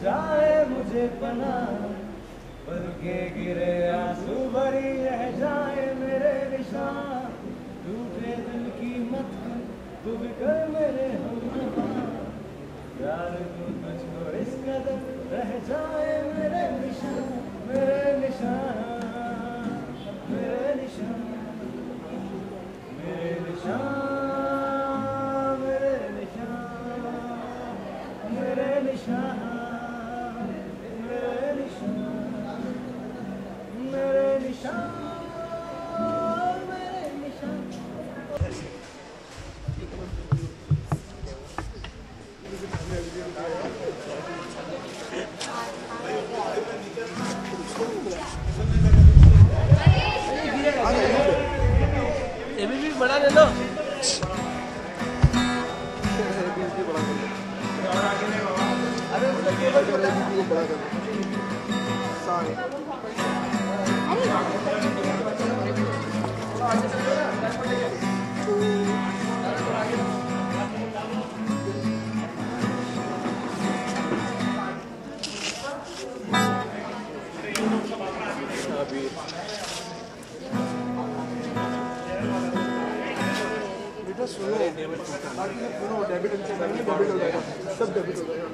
जाए मुझे पना, पल के गिरे आंसू भरी रह जाए मेरे निशान, टूटे दिल की मत कर तू भी कर मेरे हमनवा, प्यार तू तुझको इस कदर रह जाए मेरे निशान, मेरे निशान, मेरे निशान, मेरे निशान, मेरे निशान, मेरे निशान, मेरे निशान, मेरे निशान, मेरे निशान। एबीपी बड़ा ले लो। सुनो डेबिट हो जाएगा, सब डेबिट हो जाएगा।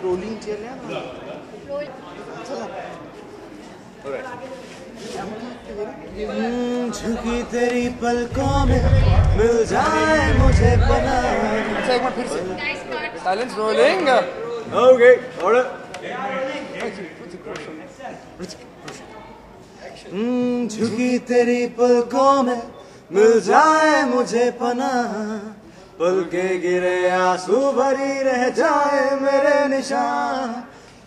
रोलिंग चेयर ले आना। झुकी तेरी पलकों में मिल जाए मुझे पना। अच्छा एक बार फिर से साइलेंस रोलिंग। Okay order. झुकी तेरी पलकों में मिल जाए मुझे पना, पल के गिरे आंसू भरी रह जाए मेरे निशान,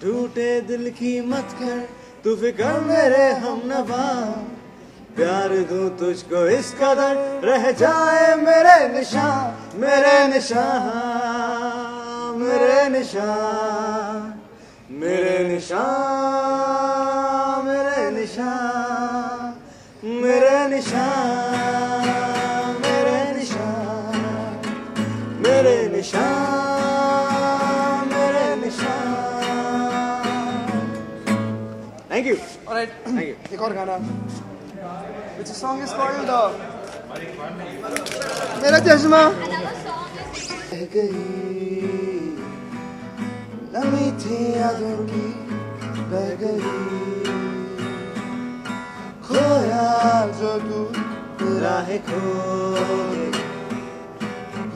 टूटे दिल की मत कर तू फिक्र मेरे हमनवा, प्यार दूं तुझको इस कदर रह जाए मेरे निशान, मेरे निशान, मेरे निशान, मेरे निशान, मेरे निशान, मेरे निशान, मेरे निशान, मेरे निशान, मेरे निशान। Thank you. Alright, thank you. एक और गाना which song is called मेरा चश्मा। रह गई नमी थी यादों की, बह गई खोया जो तू राह खो,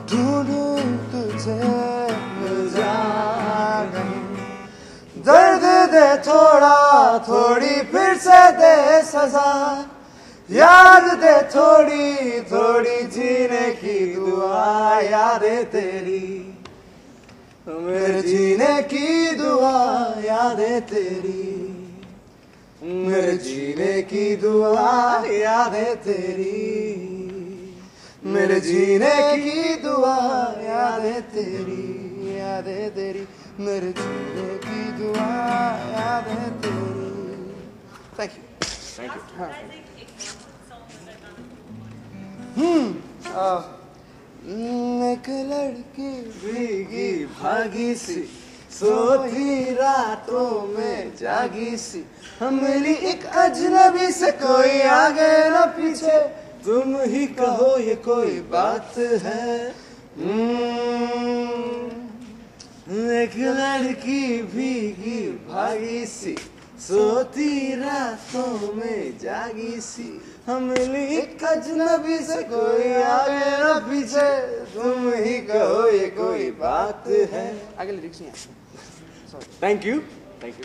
ढूंढूं तुझे मिल जाए, दर्द दे थोड़ा थोड़ी फिर से दे सजा, याद दे थोड़ी थोड़ी जीने की दुआ, यादें तेरी मेरे जीने की दुआ, यादें तेरी मेरे जीने की दुआ, यादें तेरी मेरे जीने की दुआ, यादें तेरी, यादें तेरी मेरे जीने की दुआ, यादें तेरी। Thank you. Thank you. एक लड़की भीगी भागी सी, सोती रातों में जागी सी, हम मिली एक अजनबी से, कोई आगे न पीछे, तुम ही कहो ये कोई बात है। एक लड़की भीगी भागी सी, सोती रातों में जागी सी, हम मिली एक अजनबी से, कोई आगे न पीछे, तुम ही कहो ये कोई बात है। आगे लिरिक्स नहीं आते। Thank you. Thank you.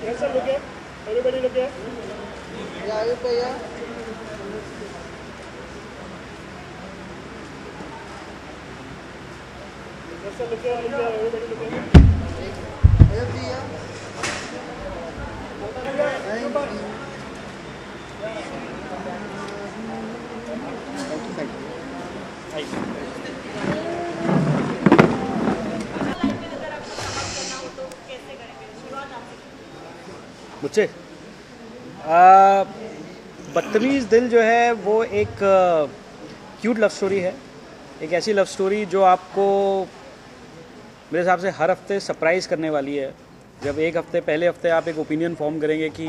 Everybody look here. Yeah, आगे पे यार। Look here, everybody look here. मुझसे बदतमीज़ दिल जो है वो एक क्यूट लव स्टोरी है, एक ऐसी लव स्टोरी जो आपको मेरे हिसाब से हर हफ्ते सरप्राइज़ करने वाली है। जब एक हफ्ते पहले हफ्ते आप एक ओपिनियन फॉर्म करेंगे कि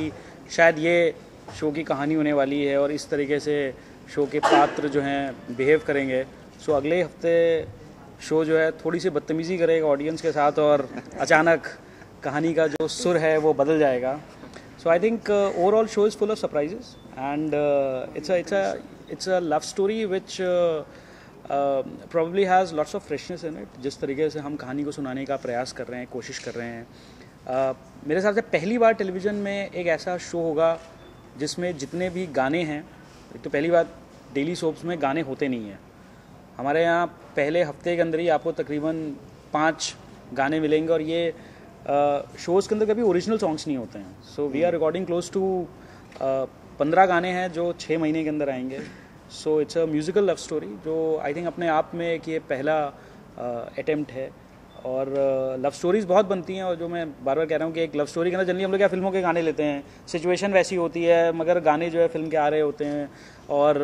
शायद ये शो की कहानी होने वाली है और इस तरीके से शो के पात्र जो हैं बिहेव करेंगे, सो अगले हफ्ते शो जो है थोड़ी सी बदतमीज़ी करेगा ऑडियंस के साथ और अचानक कहानी का जो सुर है वो बदल जाएगा। So I think overall show is full of surprises and it's a love story which probably has lots of freshness in it। जिस तरीके से हम कहानी को सुनाने का प्रयास कर रहे हैं, कोशिश कर रहे हैं, मेरे हिसाब से पहली बार टेलीविज़न में एक ऐसा शो होगा जिसमें जितने भी गाने हैं, एक तो पहली बात डेली सोप्स में गाने होते नहीं हैं। हमारे यहाँ पहले हफ्ते के अंदर ही आपको तकरीबन 5 गाने मिलेंगे और ये शोज़ के अंदर कभी ओरिजिनल सॉन्ग्स नहीं होते हैं। So we are recording close to 15 गाने हैं जो 6 महीने के अंदर आएंगे। So it's a musical love story जो आई थिंक अपने आप में एक ये पहला अटेम्प्ट है। और लव स्टोरीज़ बहुत बनती हैं और जो मैं बार बार कह रहा हूँ कि एक लव स्टोरी के अंदर जनरली हम लोग क्या फिल्मों के गाने लेते हैं, सिचुएशन वैसी होती है मगर गाने जो है फिल्म के आ रहे होते हैं और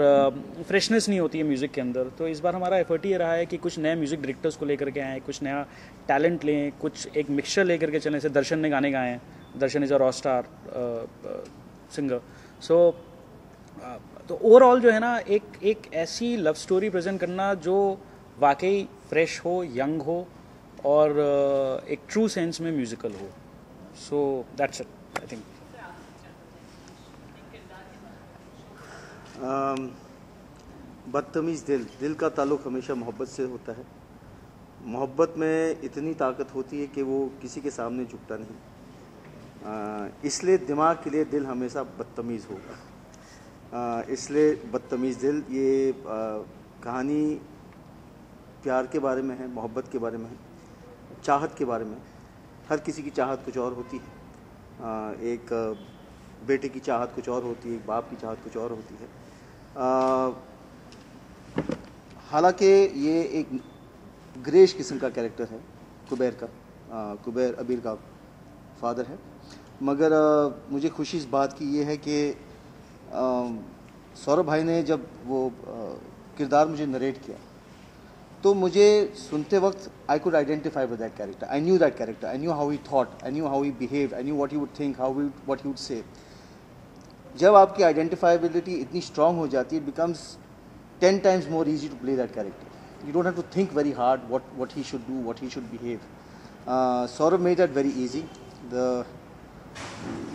फ्रेशनेस नहीं होती है म्यूज़िक के अंदर। तो इस बार हमारा एफर्ट ही रहा है कि कुछ नए म्यूज़िक डायरेक्टर्स को लेकर के आएँ, कुछ नया टैलेंट लें, कुछ एक मिक्सचर लेकर के चलें। जैसे दर्शन ने गाने गाए हैं, Darshan is a raw star singer. So तो ओवरऑल जो है ना एक ऐसी लव स्टोरी प्रेजेंट करना जो वाकई फ्रेश हो, यंग हो और एक ट्रू सेंस में म्यूजिकल हो। So that's it I think. Badtameez Dil का ताल्लुक़ हमेशा मोहब्बत से होता है। मोहब्बत में इतनी ताकत होती है कि वो किसी के सामने झुकता नहीं, इसलिए दिमाग के लिए दिल हमेशा बदतमीज़ होगा। इसलिए बदतमीज़ दिल ये कहानी प्यार के बारे में है, मोहब्बत के बारे में है, चाहत के बारे में। हर किसी की चाहत कुछ और होती है। एक बेटे की चाहत कुछ और होती है, एक बाप की चाहत कुछ और होती है। हालांकि ये एक ग्रेश किस्म का कैरेक्टर है कुबैर का, कुबैर अबीर का फादर है, मगर मुझे खुशी इस बात की ये है कि सौरभ भाई ने जब वो किरदार मुझे नरेट किया तो मुझे सुनते वक्त I could identify with that character. I knew that character, I knew how he thought, I knew how he behave, I knew what he would think, what he would say. जब आपकी आइडेंटिफाइबिलिटी इतनी strong हो जाती है, it becomes 10 times more easy to play that character. You don't have to think very hard what he should do, what he should behave. Saurabh made that very easy.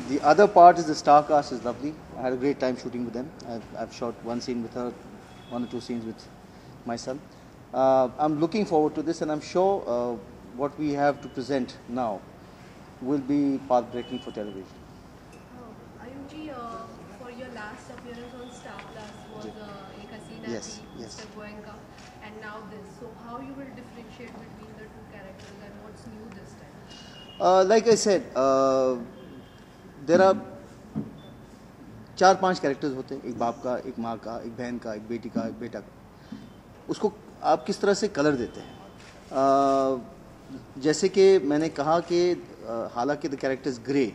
The other part is the star cast is lovely. I had a great time shooting with them. I've shot one scene with her, 1 or 2 scenes with my son. I'm looking forward to this, and I'm sure what we have to present now will be path-breaking for television. Ayushi, for your last appearance on Star Plus was Ek Hasina Yes, Thi, yes. Mr. Goenka, and now this. So how you will differentiate between the two characters and what's new this time? Like I said, there are 4-5 characters होते हैं, एक बाप का, एक माँ का, एक बहन का, एक बेटी का, एक बेटा का। उसको आप किस तरह से कलर देते हैं? जैसे कि मैंने कहा कि हालांकि the character is grey,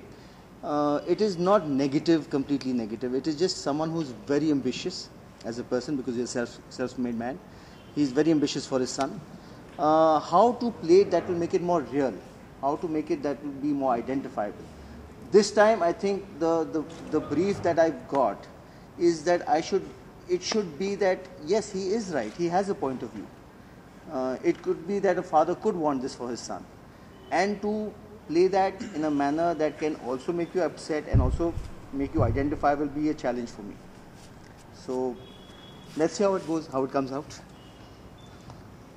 it is not negative, completely negative. It is just someone who is very ambitious as a person because he is a self-made man. He is very ambitious for his son. How to play it that will make it more real? How to make it that will be more identifiable? This time, I think the brief that I've got is that it should be that yes, he is right. He has a point of view. It could be that a father could want this for his son, and to play that in a manner that can also make you upset and also make you identify will be a challenge for me. So let's see how it goes, how it comes out.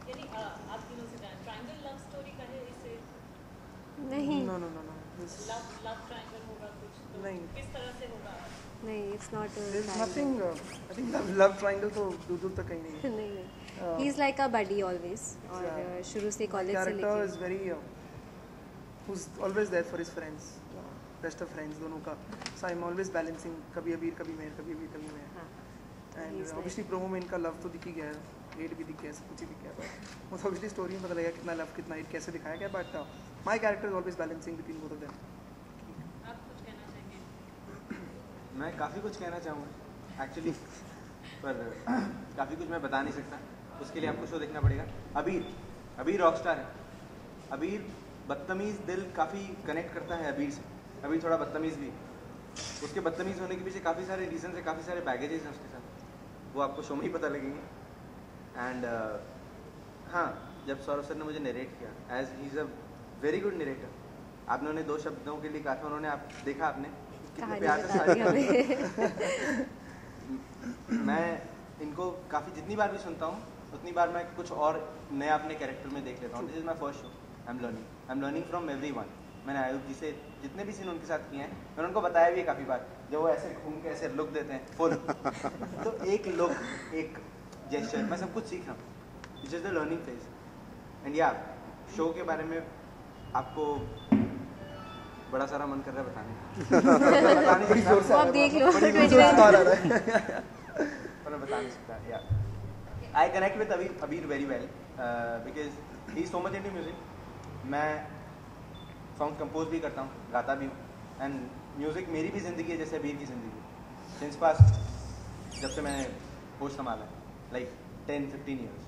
यानी आप तीनों से जान triangle love story का है इसे? नहीं No. Love triangle होगा कुछ तो नहीं. किस तरह से होगा? नहीं, it's not a There's triangle. nothing. I think love triangle तो दूर तक कहीं नहीं है. नहीं, he's like a buddy always. और शुरू से कॉलेज से Character is लेके very who's always there for his friends, best of friends दोनों का. So I'm always balancing, कभी अबीर कभी मैं, कभी अबीर कभी मैं. हाँ, And he's obviously promo में इनका लव तो दिख ही गया है, हेट भी दिख गया है, सब कुछ ही दिख गया है. वो तो obviously story में पता लगेगा कितना लव कितना हेट कैसे दिखाया गया, but my character is always balancing between both of them. आप कुछ कहना चाहेंगे? मैं काफ़ी कुछ कहना चाहूँगा। एक्चुअली पर काफ़ी कुछ मैं बता नहीं सकता, उसके लिए आपको शो देखना पड़ेगा। अबीर रॉकस्टार है। अबीर बदतमीज़ दिल काफ़ी कनेक्ट करता है अबीर से। अबीर थोड़ा बदतमीज़ भी, उसके बदतमीज़ होने के पीछे काफ़ी सारे रीजन है, काफ़ी सारे बैगेजेस हैं उसके साथ, वो आपको शो में ही पता लगेंगे। एंड हाँ, जब सौरभ सर ने मुझे नरेट किया, as he is a very good narrator, आपने उन्हें 2 शब्दों के लिए कहा था, उन्होंने आप देखा आपने कितने प्यार से सारी मैं इनको काफ़ी जितनी बार भी सुनता हूँ उतनी बार मैं कुछ और नया अपने कैरेक्टर में देख लेता हूँ। This is my first show, I am learning from everyone. मैंने आयुब जी से जितने भी सीन उनके साथ किए हैं, मैंने उनको बताया भी है काफ़ी बार, जब वो ऐसे घूम के ऐसे लुक देते हैं फुल तो एक लुक, एक जेस्चर, मैं सब कुछ सीख रहा हूँ। This is the learning phase. And या शो के बारे में आपको बड़ा सारा मन कर रहा है बताने बता नहीं सकता, आप देख लो पर मैं बता नहीं सकता। या आई कनेक्ट विद अबीर very well because he is so much into music. मैं सॉन्ग कंपोज भी करता हूँ, गाता भी हूँ, एंड म्यूजिक मेरी भी ज़िंदगी है जैसे अबीर की ज़िंदगी। सिंस पास्ट जब से मैंने होश संभाला लाइक 10-15 ईयर्स,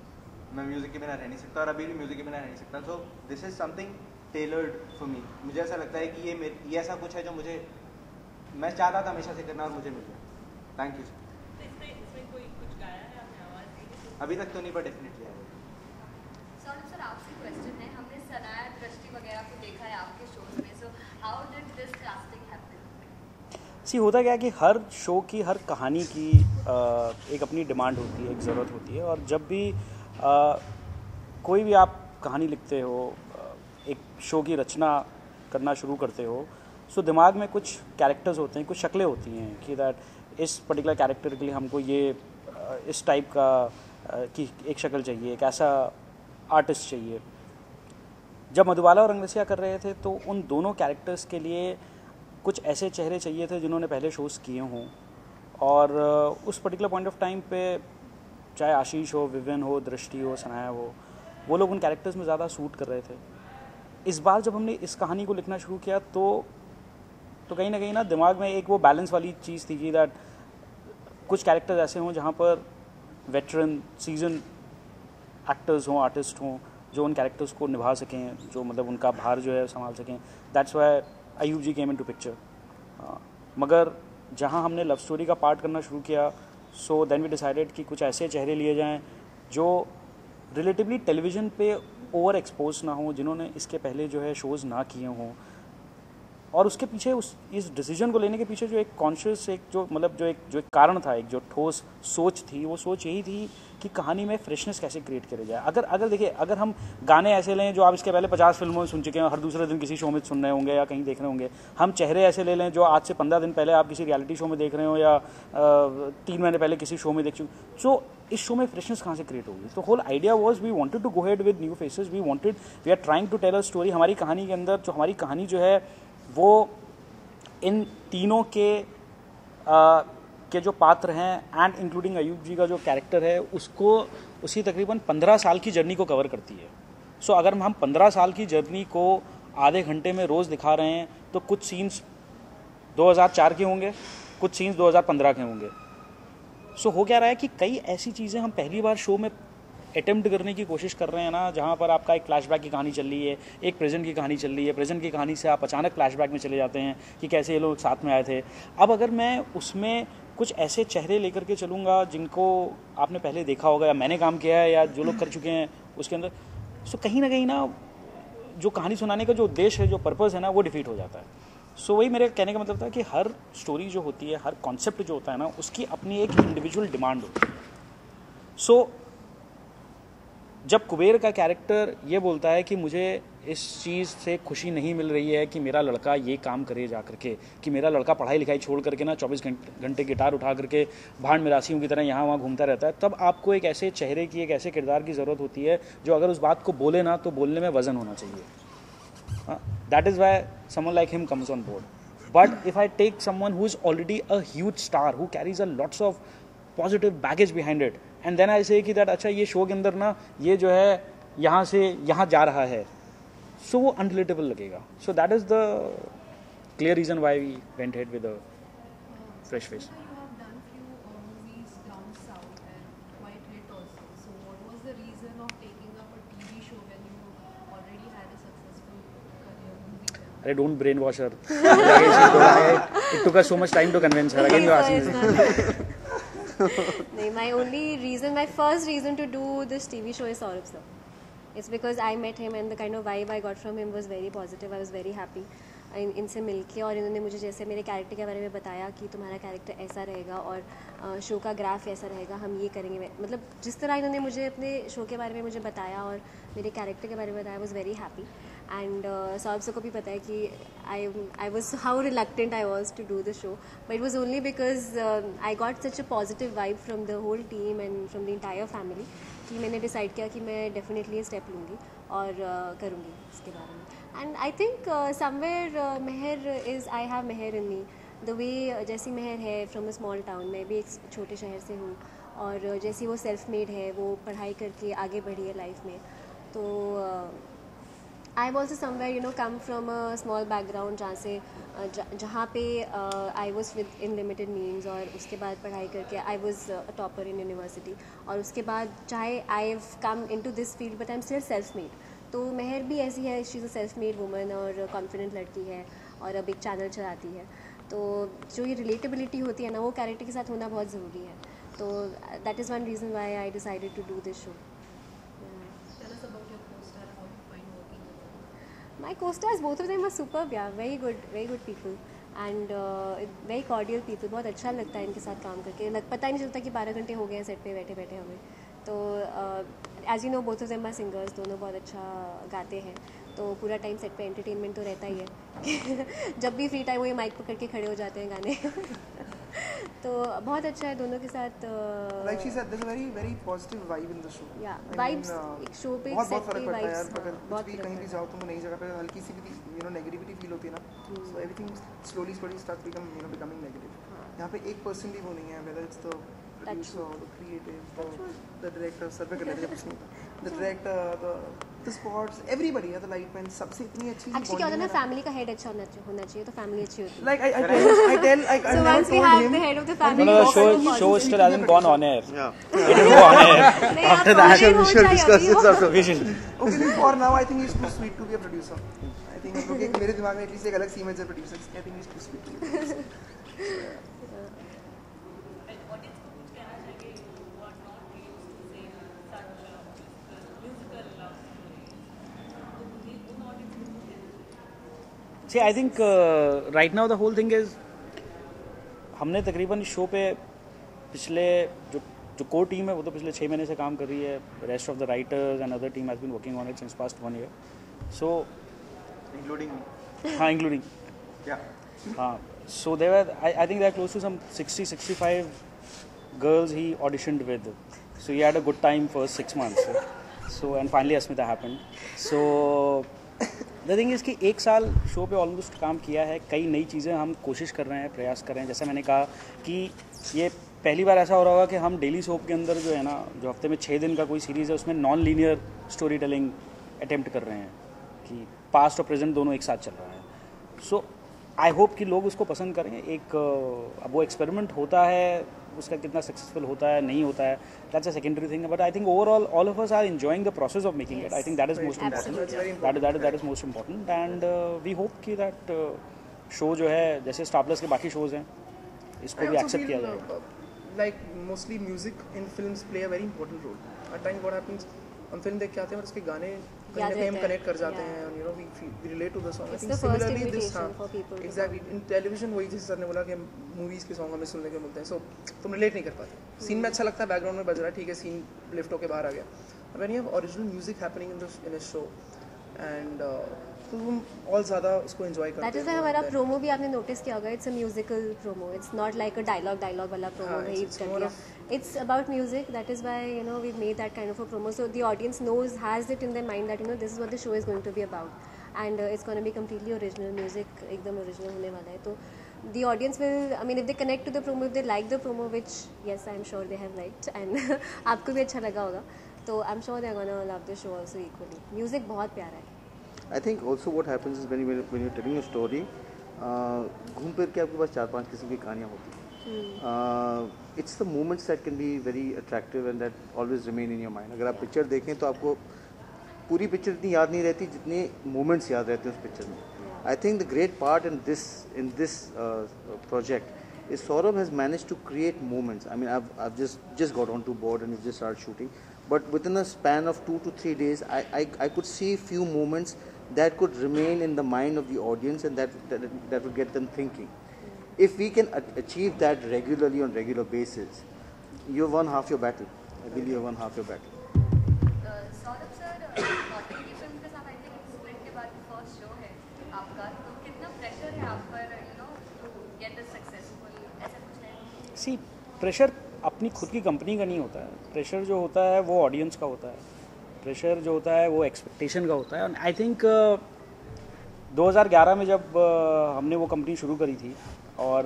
मैं म्यूज़िक के बिना रह नहीं सकता और अभी भी म्यूज़िक के बिना रह नहीं सकता। So this is something tailored for me. मुझे ऐसा लगता है कि ये ऐसा कुछ है जो मैं चाहता था हमेशा से करना और मुझे मिल गया। Thank you. इसमें कोई कुछ गाया है आपने, आवाज़ दी है? अभी तक तो नहीं, पर डेफिनेटली आएगा। सर आपसे क्वेश्चन है, हमने सनाया दृष्टि वगैरह को देखा है आपके शोज में, so how did this casting happen? See होता क्या कि हर शो की, हर कहानी की एक अपनी डिमांड होती है, एक ज़रूरत होती है। और जब भी कोई भी आप कहानी लिखते हो, एक शो की रचना करना शुरू करते हो, सो दिमाग में कुछ कैरेक्टर्स होते हैं, कुछ शक्लें होती हैं कि दैट इस पर्टिकुलर कैरेक्टर के लिए हमको ये इस टाइप का की एक शक्ल चाहिए, एक ऐसा आर्टिस्ट चाहिए। जब मधुबाला और रंगरसिया कर रहे थे तो उन दोनों कैरेक्टर्स के लिए कुछ ऐसे चेहरे चाहिए थे जिन्होंने पहले शोज़ किए हों, और उस पर्टिकुलर पॉइंट ऑफ टाइम पे चाहे आशीष हो, विवियन हो, दृष्टि हो, सनाया हो, वो लोग उन कैरेक्टर्स में ज़्यादा सूट कर रहे थे। इस बार जब हमने इस कहानी को लिखना शुरू किया तो कहीं ना कहीं ना दिमाग में एक वो बैलेंस वाली चीज़ थी कि दैट कुछ कैरेक्टर्स ऐसे हों जहाँ पर वेटरन सीजन एक्टर्स हों, आर्टिस्ट हों, जो उन कैरेक्टर्स को निभा सकें, जो मतलब उनका भार जो है संभाल सकें। That's why Ayub ji came into picture. मगर जहाँ हमने लव स्टोरी का पार्ट करना शुरू किया, सो देन वी डिसाइडेड कि कुछ ऐसे चेहरे लिए जाएं जो रिलेटिवली टेलीविज़न पे ओवर एक्सपोज ना हो, जिन्होंने इसके पहले जो है शोज़ ना किए हों। और उसके पीछे इस डिसीजन को लेने के पीछे जो एक कॉन्शियस जो एक कारण था, एक जो ठोस सोच थी, वो सोच यही थी कि कहानी में फ्रेशनेस कैसे क्रिएट करी जाए। अगर देखिए, अगर हम गाने ऐसे लें जो आप इसके पहले 50 फिल्मों में सुन चुके हैं, हर दूसरे दिन किसी शो में सुन रहे होंगे या कहीं देख रहे होंगे, हम चेहरे ऐसे ले लें जो आज से 15 दिन पहले आप किसी रियलिटी शो में देख रहे हो या 3 महीने पहले किसी शो में देख चुके, सो इस शो में फ्रेशनेस कहाँ से क्रिएट होगी। तो whole idea was we wanted to go ahead with new faces, we are trying to tell a story. हमारी कहानी के अंदर जो हमारी कहानी जो है वो इन तीनों के जो पात्र हैं एंड इंक्लूडिंग अयूब जी का जो कैरेक्टर है, उसको उसी तकरीबन 15 साल की जर्नी को कवर करती है। सो अगर हम 15 साल की जर्नी को आधे घंटे में रोज़ दिखा रहे हैं तो कुछ सीन्स 2004 के होंगे, कुछ सीन्स 2015 के होंगे। सो हो क्या रहा है कि कई ऐसी चीज़ें हम पहली बार शो में अटेम्प्ट करने की कोशिश कर रहे हैं ना, जहाँ पर आपका एक फ्लैशबैक की कहानी चल रही है, एक प्रेजेंट की कहानी चल रही है, प्रेजेंट की कहानी से आप अचानक फ्लैशबैक में चले जाते हैं कि कैसे ये लोग साथ में आए थे। अब अगर मैं उसमें कुछ ऐसे चेहरे लेकर के चलूँगा जिनको आपने पहले देखा होगा या मैंने काम किया है या जो लोग कर चुके हैं उसके अंदर, सो कहीं ना जो कहानी सुनाने का जो उद्देश्य है, जो पर्पज़ है ना, वो डिफीट हो जाता है। सो वही मेरे कहने का मतलब था कि हर स्टोरी जो होती है, हर कॉन्सेप्ट जो होता है ना, उसकी अपनी एक इंडिविजुअल डिमांड होती है। सो जब कुबेर का कैरेक्टर ये बोलता है कि मुझे इस चीज़ से खुशी नहीं मिल रही है कि मेरा लड़का ये काम करे जा करके, कि मेरा लड़का पढ़ाई लिखाई छोड़ करके ना 24 घंटे गिटार उठा करके भाड़ मिरासियों की तरह यहाँ वहाँ घूमता रहता है, तब आपको एक ऐसे चेहरे की, एक ऐसे किरदार की ज़रूरत होती है जो अगर उस बात को बोले ना तो बोलने में वजन होना चाहिए। That is why someone like him comes on board. But if I take someone who is already a huge star, who carries a lots of positive baggage behind it, and then I say कि that अच्छा ये show के अंदर ना ये जो है यहाँ से यहाँ जा रहा है, सो वो अनरिलेटेबल लगेगा। So that is the clear reason why we went ahead with a fresh face. You have done few अरे don't brainwash her, it took us so much time to convince her, again you asking. No, my only reason, my first reason to do this TV show is Saurabh sir. It's because I met him and the kind of vibe I got from him was very positive. I was very happy इनसे मिलके, और इन्होंने मुझे जैसे मेरे character के बारे में बताया कि तुम्हारा कैरेक्टर ऐसा रहेगा और शो का ग्राफ ऐसा रहेगा, हम ये करेंगे, मतलब जिस तरह इन्होंने मुझे अपने शो के बारे में मुझे बताया और मेरे कैरेक्टर के बारे में बताया, I was very happy. And Saurabh sir को भी पता है कि I was how reluctant I was to do the show, but it was only because I got such a positive vibe from the whole team and from the entire family कि मैंने decide किया कि मैं definitely step लूँगी और करूँगी इसके बारे में. And I think somewhere Mehar is, I have Mehar in me the way, जैसी मेहर है फ्रॉम अ स्मॉल टाउन, मैं भी एक छोटे शहर से हूँ, और जैसी वो सेल्फ मेड है, वो पढ़ाई करके आगे बढ़ी है लाइफ में. तो I am also somewhere come from a small background जहाँ पे I was within limited means, और उसके बाद पढ़ाई करके I was a topper in university, और उसके बाद चाहे I have come into this field but I am still self made. तो मेहर भी ऐसी है, she is a self made woman और कॉन्फिडेंट लड़की है और अब एक चैनल चलाती है. तो जो ये रिलेटेबिलिटी होती है ना, वो कैरेक्टर के साथ होना बहुत ज़रूरी है. तो that is one reason why I decided to do this show. My co-stars, both of them were superb, yeah, very good people and very cordial people. बहुत अच्छा लगता है इनके साथ काम करके, पता ही नहीं चलता कि 12 घंटे हो गए हैं सेट पे बैठे बैठे हमें. तो as you know both of them are singers, दोनों बहुत अच्छा गाते हैं, तो पूरा टाइम सेट पे एंटरटेनमेंट तो रहता ही है. जब भी फ्री टाइम हो ये माइक पकड़ के खड़े हो जाते हैं गाने. तो बहुत अच्छा है दोनों के साथ. Like she said, there's a very positive vibe in the show. Yeah, vibes एक शो पे बहुत सेट फर्क पे पड़ता है यार. वाइब्स अगर बहुत कुछ भी कहीं भी जाओ तुमको नई जगह पे हल्की सी भी नेगेटिविटी फील होती है ना, so everything slowly starts becoming negative. यहाँ पे एक पर्सन भी वो नहीं है, whether it's the producer, the creative, the director, sir पे कर लेते हैं कुछ नहीं, the director, the spots, everybody, the lightmen, सबसे इतनी अच्छी एक्चुअली क्या होता है ना, फैमिली का हेड अच्छा होना चाहिए, तो फैमिली अच्छी होती है. Like I tell So once we have the head of the family, No, the show still hasn't gone on air. Yeah. It will go on air. After that, we shall discuss this after. Okay, for now I think he's too sweet to be a producer. I think क्योंकि मेरे दिमाग में at least एक अलग सीम है producer. I think he's too sweet to be a producer. See, I think right now the whole thing is, हमने तकरीबन इस शो पे पिछले जो कोर टीम है वो तो पिछले 6 महीने से काम कर रही है. Rest of the writers and other team has been working on it since past 1 year. So including me. हाँ, including. Yeah. हाँ, so they were, I think they are close to some 60-65 girls he auditioned with. So he had a good time for 6 months. So and finally Asmita happened. So the thing is कि 1 साल show पे almost काम किया है, कई नई चीज़ें हम कोशिश कर रहे हैं, प्रयास कर रहे हैं. जैसे मैंने कहा कि ये पहली बार ऐसा हो रहा होगा कि हम डेली सोप के अंदर जो है ना, जो हफ्ते में 6 दिन का कोई सीरीज़ है, उसमें non linear story telling attempt कर रहे हैं कि पास्ट और प्रेजेंट दोनों एक साथ चल रहा है. सो आई होप कि लोग उसको पसंद करें. एक अब वो एक्सपेरिमेंट होता है, उसका कितना सक्सेसफुल होता है नहीं होता है, that's a secondary thing. But I think overall all of us are enjoying the process of making it. I think that is most important. That is most important. And we hope कि that show जो है, जैसे star plus के बाकी shows हैं, इसको भी accept किया जाएगा. Like mostly music in films play a very important role. At times what happens, हम फिल्म देख के आते हैं और उसके गाने कहीं ना कहीं हम कनेक्ट कर जाते हैं, you know we relate to the song. I think similarly this exactly in television वही जैसे सर ने बोला कि मूवीज़ के सॉन्ग हमें सुनने को मिलते हैं, so तुम रिलेट नहीं कर पाते. सीन में अच्छा लगता है, बैकग्राउंड में बज रहा है, ठीक है, सीन लिफ्ट होकर बाहर आ गया. When you have original music happening in a show and तो तुम और ज़्यादा उसको एंजॉय करते हो. दैट इज़ व्हाई हमारा प्रोमो भी आपने नोटिस किया होगा, it's a musical promo. It's not like a dialogue वाला प्रोमो है. It's about music. That is why we made that kind of a promo, so the audience knows has it in their mind that this is what the show is going to be about and it's going to be completely original. Music एकदम original होने वाला है. तो the audience will, I mean, if they connect to the promo, if they like the promo, which yes, I'm sure they have liked, and आपको भी अच्छा लगा होगा, तो I'm sure they're gonna love the show also equally. Music बहुत प्यारा है. I think also what happens is when you're telling a story, घूम फिर के आपके पास 4-5 किस्म की कहानियाँ होती हैं. It's the moments that can be very attractive and that always remain in your mind. अगर आप पिक्चर देखें तो आपको पूरी पिक्चर इतनी याद नहीं रहती जितने मोमेंट्स याद रहते हैं उस पिक्चर में. I think the great part in this project is Saurabh has managed to create moments. I mean, I've just got onto board and we've just started shooting, but within a span of 2 to 3 days, I could see few moments that could remain in the mind of the audience, and that would get them thinking. If we can achieve that regularly on regular basis, you've won half your battle. I believe you've won half your battle. Saurabh sir, Notting की film के साथ I think split के बाद first show है आपका, तो कितना pressure है आप पर, you know, to get this successful, ऐसा कुछ है? सी, प्रेशर अपनी खुद की कंपनी का नहीं होता है. प्रेशर जो होता है वो ऑडियंस का होता है. प्रेशर जो होता है वो एक्सपेक्टेशन का होता है. आई थिंक 2011 में जब हमने वो कंपनी शुरू करी थी, और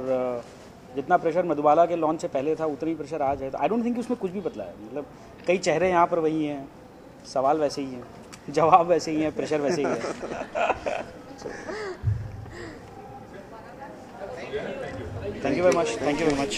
जितना प्रेशर मधुबाला के लॉन्च से पहले था उतना ही प्रेशर आज है. तो आई डोंट थिंक उसमें कुछ भी बदला है. मतलब कई चेहरे यहाँ पर वही हैं, सवाल वैसे ही हैं, जवाब वैसे ही हैं, प्रेशर वैसे ही है. Thank you very much.